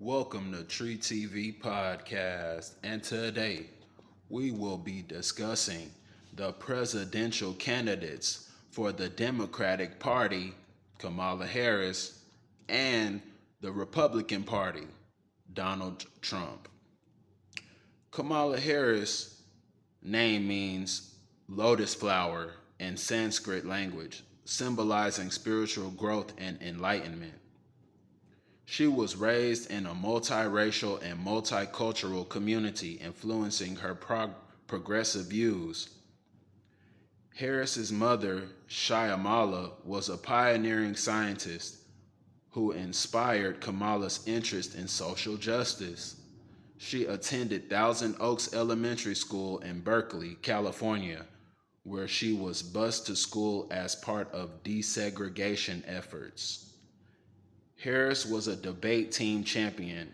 Welcome to TreeTvPodcast, and today we will be discussing the presidential candidates for the Democratic Party, Kamala Harris, and the Republican Party, Donald Trump. Kamala Harris' name means lotus flower in Sanskrit language, symbolizing spiritual growth and enlightenment. She was raised in a multiracial and multicultural community, influencing her progressive views. Harris's mother, Shyamala, was a pioneering scientist who inspired Kamala's interest in social justice. She attended Thousand Oaks Elementary School in Berkeley, California, where she was bused to school as part of desegregation efforts. Harris was a debate team champion,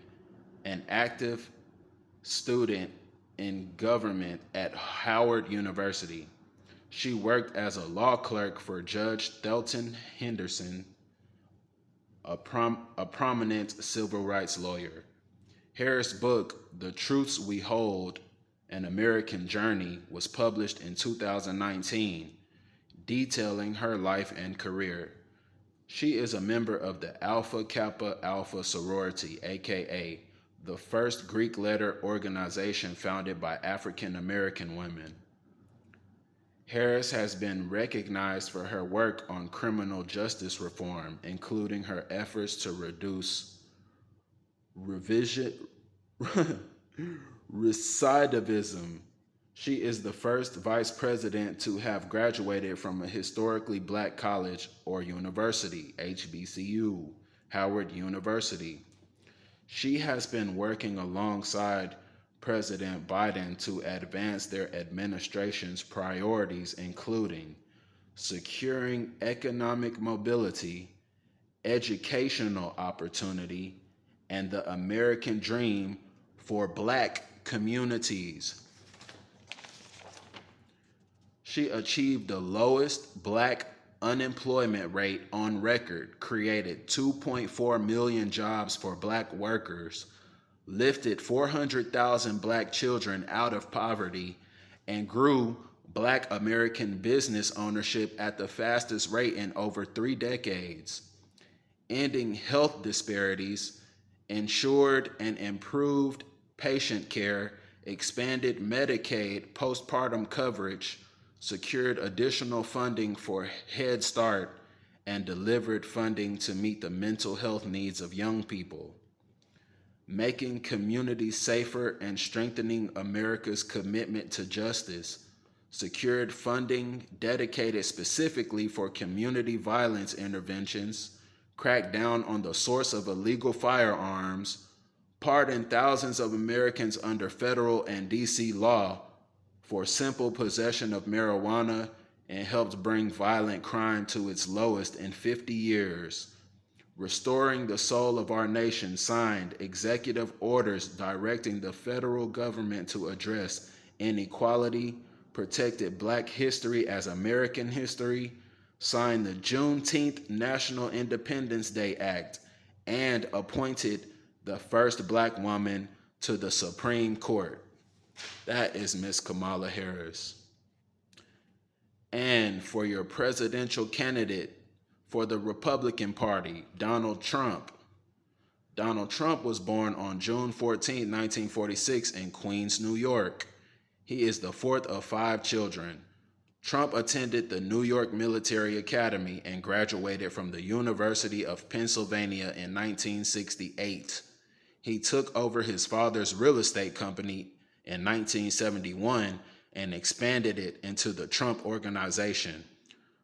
an active student in government at Howard University. She worked as a law clerk for Judge Thelton Henderson, a prominent civil rights lawyer. Harris' book, The Truths We Hold, An American Journey, was published in 2019, detailing her life and career. She is a member of the Alpha Kappa Alpha sorority, aka the first Greek letter organization founded by African American women. Harris has been recognized for her work on criminal justice reform, including her efforts to reduce recidivism. She is the first vice president to have graduated from a historically black college or university, HBCU, Howard University. She has been working alongside President Biden to advance their administration's priorities, including securing economic mobility, educational opportunity, and the American dream for black communities. She achieved the lowest black unemployment rate on record, created 2.4 million jobs for black workers, lifted 400,000 black children out of poverty, and grew black American business ownership at the fastest rate in over 3 decades, ending health disparities, ensured and improved patient care, expanded Medicaid postpartum coverage, secured additional funding for Head Start, and delivered funding to meet the mental health needs of young people. Making communities safer and strengthening America's commitment to justice, secured funding dedicated specifically for community violence interventions, cracked down on the source of illegal firearms, pardoned thousands of Americans under federal and DC law for simple possession of marijuana, and helped bring violent crime to its lowest in 50 years. Restoring the Soul of Our Nation signed executive orders directing the federal government to address inequality, protected Black history as American history, signed the Juneteenth National Independence Day Act, and appointed the first Black woman to the Supreme Court. That is Miss Kamala Harris. And for your presidential candidate for the Republican Party, Donald Trump. Donald Trump was born on June 14, 1946 in Queens, New York. He is the fourth of 5 children. Trump attended the New York Military Academy and graduated from the University of Pennsylvania in 1968. He took over his father's real estate company in 1971 and expanded it into the Trump Organization.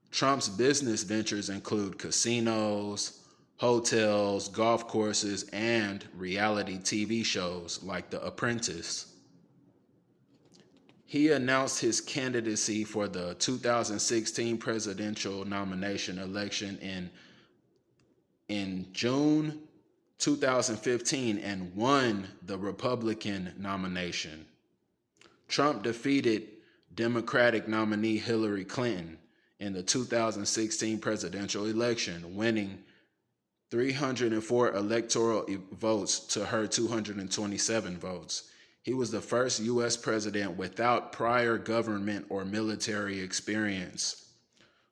Trump's business ventures include casinos, hotels, golf courses, and reality TV shows like The Apprentice. He announced his candidacy for the 2016 presidential nomination election in June 2015 and won the Republican nomination. Trump defeated Democratic nominee Hillary Clinton in the 2016 presidential election, winning 304 electoral votes to her 227 votes. He was the first U.S. president without prior government or military experience.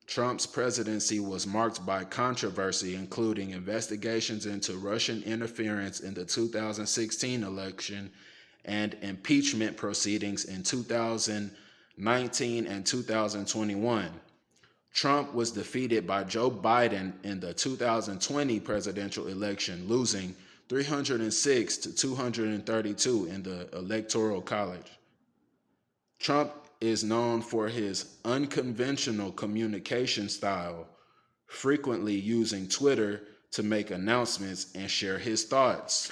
Trump's presidency was marked by controversy, including investigations into Russian interference in the 2016 election and impeachment proceedings in 2019 and 2021. Trump was defeated by Joe Biden in the 2020 presidential election, losing 306 to 232 in the Electoral College. Trump is known for his unconventional communication style, frequently using Twitter to make announcements and share his thoughts.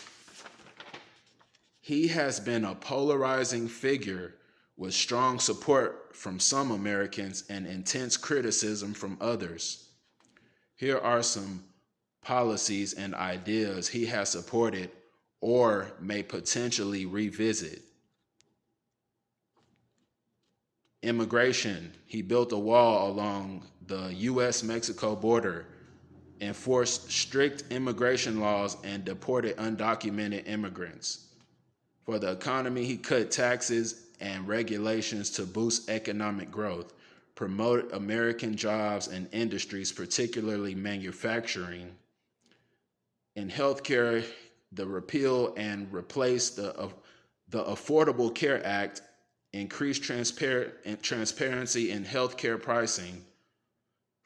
He has been a polarizing figure with strong support from some Americans and intense criticism from others. Here are some policies and ideas he has supported or may potentially revisit. Immigration. He built a wall along the U.S.-Mexico border, enforced strict immigration laws, and deported undocumented immigrants. For the economy, he cut taxes and regulations to boost economic growth, promote American jobs and industries, particularly manufacturing. In healthcare, the repeal and replace the Affordable Care Act, increased transparency in healthcare pricing.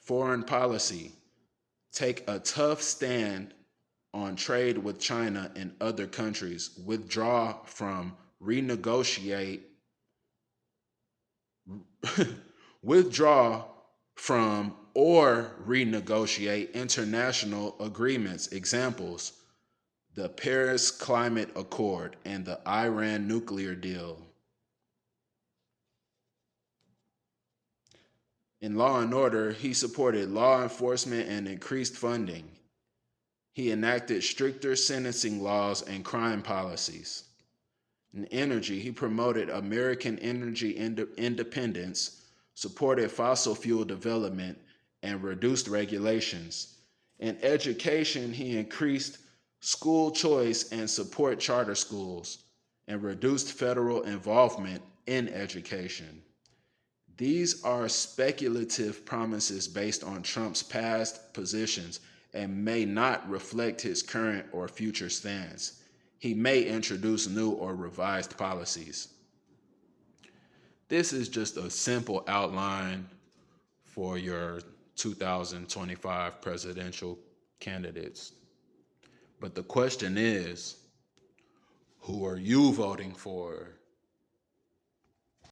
Foreign policy, take a tough stand on trade with China and other countries, withdraw from or renegotiate international agreements. Examples: the Paris Climate Accord and the Iran nuclear deal. In law and order, he supported law enforcement and increased funding. He enacted stricter sentencing laws and crime policies. In energy, he promoted American energy independence, supported fossil fuel development, and reduced regulations. In education, he increased school choice and support charter schools, and reduced federal involvement in education. These are speculative promises based on Trump's past positions and may not reflect his current or future stance. He may introduce new or revised policies. This is just a simple outline for your 2025 presidential candidates. But the question is, who are you voting for?